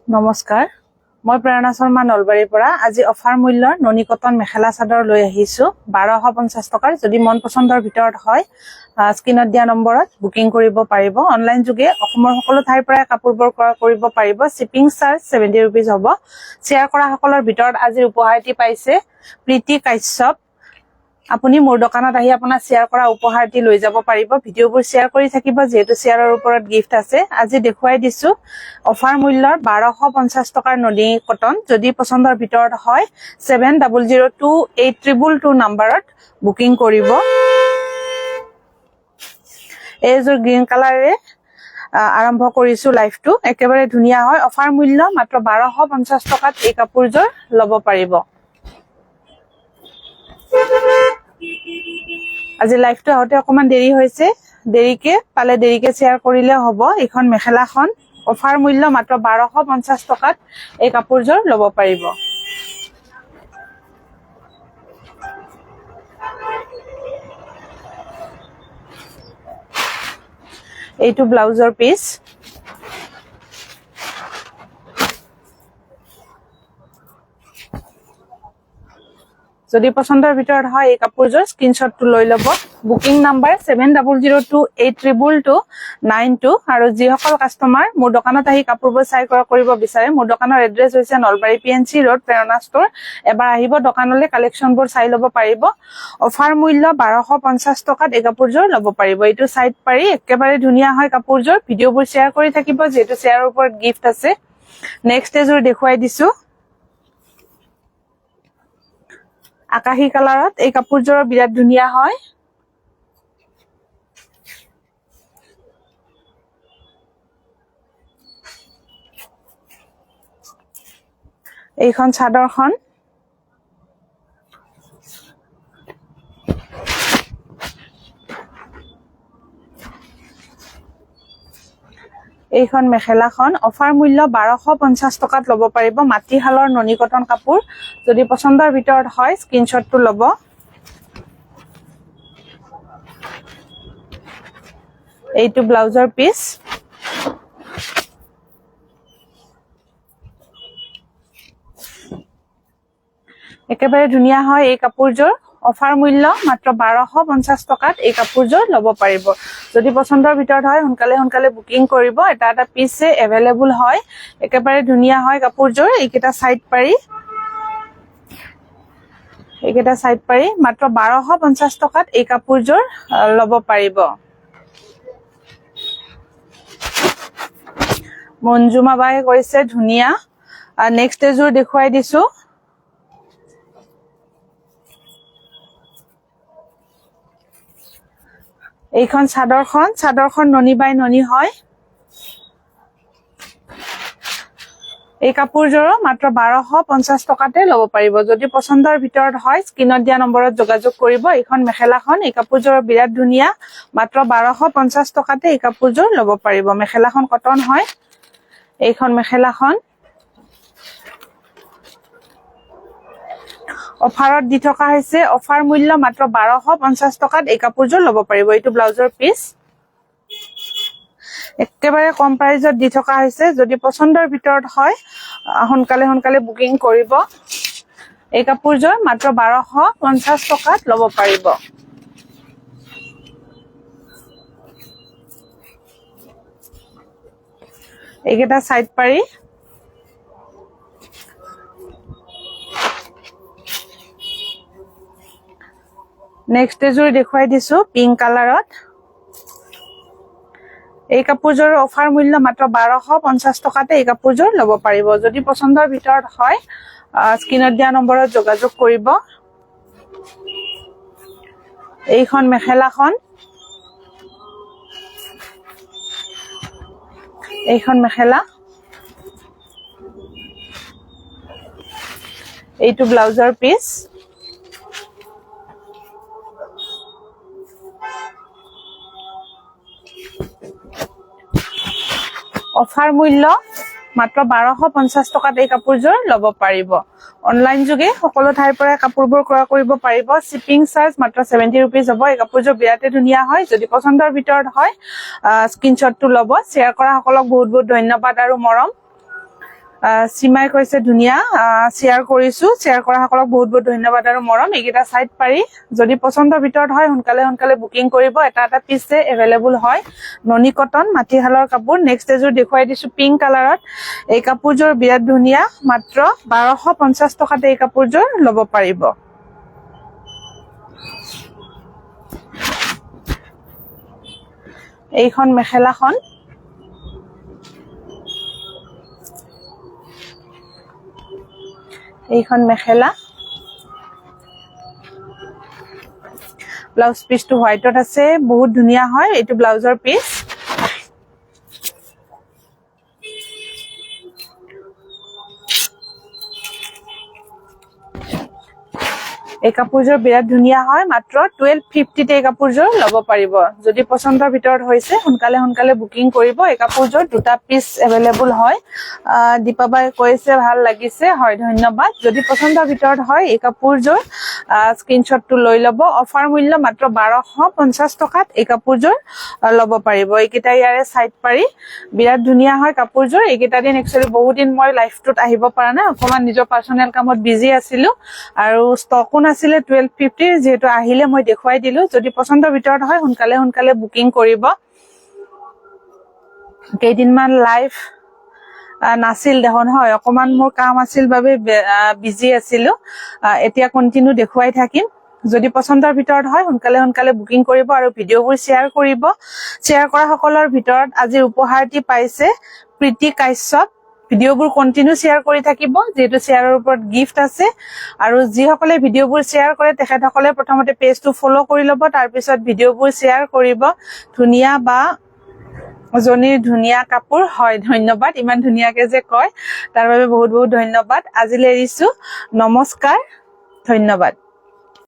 নমস্কাৰ মই প্ৰেৰণা শৰ্মা নলবাৰীৰ পৰা আজি অফাৰ মূল্যৰ ননী কটন মেখেলা চাদৰ লৈ আহিছো 1250 টকাৰ যদি মন পছন্দৰ ভিতৰত হয় স্ক্ৰিনত দিয়া নম্বৰত বুকিং কৰিব পাৰিব অনলাইন যোগে অসমৰ সকলো ঠাইৰ পৰা কাপোৰবোৰ ক্ৰয় কৰিব পাৰিব শিপিং চাৰ্জ 70 रुपीस হ'ব শেয়াৰ কৰা সকলৰ ভিতৰত আজি উপহাৰটি পাইছে প্ৰীতি কাশ্যপ আপুনি মোৰ দোকানত আহি আপোনাৰ শেয়াৰ কৰা উপহাৰটি লৈ যাব পাৰিব ভিডিওবোৰ শেয়াৰ কৰি থাকিব যেহেতু শেয়াৰৰ ওপৰত গিফট আছে আজি দেখুৱাই দিছো অফাৰ মূল্যৰ 1250 টকাৰ ননী কটন যদি পছন্দৰ ভিতৰত হয় 70028222 নম্বৰত বুকিং কৰিব এজৰ গ্ৰীন কালাৰে আৰম্ভ কৰিছো লাইভটো একেবাৰে ধুনিয়া হয় অফাৰ মূল্য মাত্ৰ 1250 টকাত এই কাপোৰজোৰ লব পাৰিব আজি লাইভটো হতে অকমান দেৰি হৈছে দেৰিকে পালে দেৰিকে শেয়াৰ কৰিলে হ'ব এখন মেখেলাখন অফাৰ মূল্য মাত্ৰ 1250 টকাত এই কাপোৰজোৰ লব পাৰিব এইটো ব্লাউজৰ পিস যদি পছন্দৰ ভিতৰত হয় এই কাপোৰজোৰ স্ক্ৰিনশ্বটটো লৈ লব বুকিং নাম্বাৰ 7002822292 আৰু যিসকল কাস্টমাৰ মোৰ দোকানত আহি কাপোৰবোৰ চাই ক্ৰয় কৰিব বিচাৰে মোৰ দোকানৰ এড্ৰেছ হৈছে নলবাৰী পিএনসি ৰোড প্ৰেৰণা ষ্টৰ এবাৰ আহিব দোকানলৈ কালেকচনবোৰ চাই লব পাৰিব অফাৰ মূল্য 1250 টকাত এই কাপোৰজোৰ লব পাৰিব এইটো সাইড পাৰি একেবাৰে ধুনিয়া হয় কাপোৰজোৰ ভিডিওবোৰ শেয়াৰ কৰি থাকিব যেহেতু শেয়াৰৰ ওপৰত গিফট আছে নেক্সট এজোৰ দেখুৱাই দিছো আকাশী কালাৰত এই কাপোৰজোৰ বিৰাট ধুনিয়া হয় এইখন চাদৰখন এইখন মেখেলাখন অফাৰ মূল্য 1250 টকাত লব পাৰিব মাটিহালৰ ননী কটন কাপোৰ যদি পছন্দৰ ভিতৰত হয় স্ক্ৰিনশ্বটটো লব এইটো ব্লাউজৰ পিস একেবাৰে ধুনিয়া হয় এই কাপোৰজোৰ অফাৰ মূল্য মাত্ৰ 1250 টকাত এই কাপোৰজোৰ লব পাৰিব যদি পছন্দৰ ভিতৰত হয় সোনকালে বুকিং কৰিব এটা পিসে अवेलेबल হয় একেবাৰে ধুনিয়া হয় কাপোৰজোৰ এইকেটা সাইড পাৰি মাত্ৰ 1250 টকাত এই কাপোৰজোৰ লব পাৰিব মঞ্জুমা বাই কৈছে ধুনিয়া নেক্সট এজোৰ দেখুৱাই দিছো এইখন চাদৰখন ননী বাই ননী হয় এই কাপোৰজোৰ মাত্ৰ 1250 টকাতে লব পাৰিব যদি পছন্দৰ ভিতৰত হয় স্ক্ৰিনত দিয়া নম্বৰত যোগাযোগ কৰিব এইখন মেখেলাখন এই কাপোৰজোৰ বিৰাট ধুনিয়া মাত্ৰ 1250 টকাতে এই কাপোৰজোৰ লব পাৰিব মেখেলাখন কটন হয় এইখন মেখেলাখন অফাৰত দি থকা হৈছে অফাৰ মূল্য মাত্ৰ 1250 টকাত এই কাপোৰজোৰ লব পাৰিব এইটো ব্লাউজৰ পিস একেবাৰে কম প্ৰাইজত দি থকা হৈছে যদি পছন্দৰ ভিতৰত হয় সোনকালে বুকিং কৰিব এই কাপোৰজোৰ মাত্ৰ 1250 টকাত লব পাৰিব এইকেটা সাইড পাৰি নেক্সট এজোৰ দেখুৱাই দিছো পিংক কালাৰত এই কাপোৰজোৰ অফাৰ মূল্য মাত্ৰ 1250 টকাতে এই কাপোৰজোৰ লব পাৰিব যদি পছন্দৰ ভিতৰত হয় স্ক্ৰিনত দিয়া নম্বৰত যোগাযোগ কৰিব এইখন মেখেলা এইটো ব্লাউজৰ পিস অফাৰ মূল্য মাত্ৰ 1250 টকাত এই কাপোৰজোৰ লব পাৰিব অনলাইন যোগে সকলো ঠাইৰ পৰা কাপোৰবোৰ ক্ৰয় কৰিব পাৰিব শিপিং চাৰ্জ মাত্ৰ 70 रुपीस হ'ব এই কাপোৰজোৰ বিৰাটে ধুনিয়া হয় যদি পছন্দৰ ভিতৰত হয় স্ক্ৰিনশ্বটটো লব শেয়াৰ কৰা সকলক বহুত ধন্যবাদ আৰু মৰম সীমাই কৈছে ধুনীয়া শ্বেয়াৰ কৰিছো শ্বেয়াৰ কৰা সকলক বহুত বহুত ধন্যবাদ আৰু মৰম এইকেইটা চাইড পাৰি যদি পছন্দৰ ভিতৰত হয় সোনকালে বুকিং কৰিব এটা এটা পিছে এভেইলেবল হয় ননী কটন মাটিশালৰ কাপোৰ নেক্সট এযোৰ দেখুৱাই দিছো পিংক কালাৰত এই কাপোৰযোৰ বিৰাট ধুনীয়া মাত্ৰ 1250 টকাতে এই কাপোৰযোৰ ল'ব পাৰিব এইখন মেখেলাখন এইখন মেখেলা ব্লাউজ পিসটো হোয়াইটত আছে বহুত ধুনীয়া হয় এইটো ব্লাউজৰ পিস এই কাপোৰযোৰ বিৰাট ধুনীয়া হয় মাত্ৰ 1250 তে এই কাপোৰযোৰ ল'ব পাৰিব যদি পছন্দৰ ভিতৰত হৈছে সোনকালে বুকিং কৰিব এই কাপোৰযোৰ দুটা পিস এভেইলেবল হয় দীপাবাই কৈছে ভাল লাগিছে হয় ধন্যবাদ যদি পছন্দৰ ভিতৰত হয় এই কাপোৰযোৰ স্ক্ৰিনশ্বটটো লৈ ল'ব অফাৰ মূল্য মাত্ৰ 1250 টকাত এই কাপোৰযোৰ ল'ব পাৰিব এইকেইটা ইয়াৰে সাইড পাৰি বিৰাট ধুনীয়া হয় কাপোৰযোৰ এইকেইটা দিন একচুয়ালি বহুত দিন মই লাইফটোত আহিব পৰা নাই অকমান নিজৰ পাৰ্সোনেল কামত বিজি আছিলো আৰু ষ্টকো নাছিলে 1250 যেহেতু আহিলে মই দেখুৱাই দিলো যদি পছন্দৰ ভিতৰত হয় সোনকালে বুকিং কৰিব কেইদিনমান লাইভ নাছিল দেখোন হয় অকমান মোৰ কাম আছিল বাবে বিজি আছিলো এতিয়া কন্টিনিউ দেখুৱাই থাকিম যদি পছন্দৰ ভিতৰত হয় সোনকালে বুকিং কৰিব আৰু ভিডিঅ'বোৰ শ্বেয়াৰ কৰিব শ্বেয়াৰ কৰা সকলৰ ভিতৰত আজি উপহাৰটি পাইছে প্ৰীতি কাশ্যপ ভিডিঅ'বোৰ কন্টিনিউ শ্বেয়াৰ কৰি থাকিব যেহেতু শ্বেয়াৰৰ ওপৰত গিফট আছে আৰু যিসকলে ভিডিঅ'বোৰ শ্বেয়াৰ কৰে তেখেতসকলে প্ৰথমতে পেজটো ফলো কৰি ল'ব তাৰ পিছত ভিডিঅ'বোৰ শ্বেয়াৰ কৰিব ধুনীয়া বা জনীৰ ধুনীয়া কাপোৰ হয় ধন্যবাদ ইমান ধুনীয়াকে যে কয় তাৰ বাবে বহুত বহুত ধন্যবাদ আজিলৈ এৰিছো নমস্কাৰ ধন্যবাদ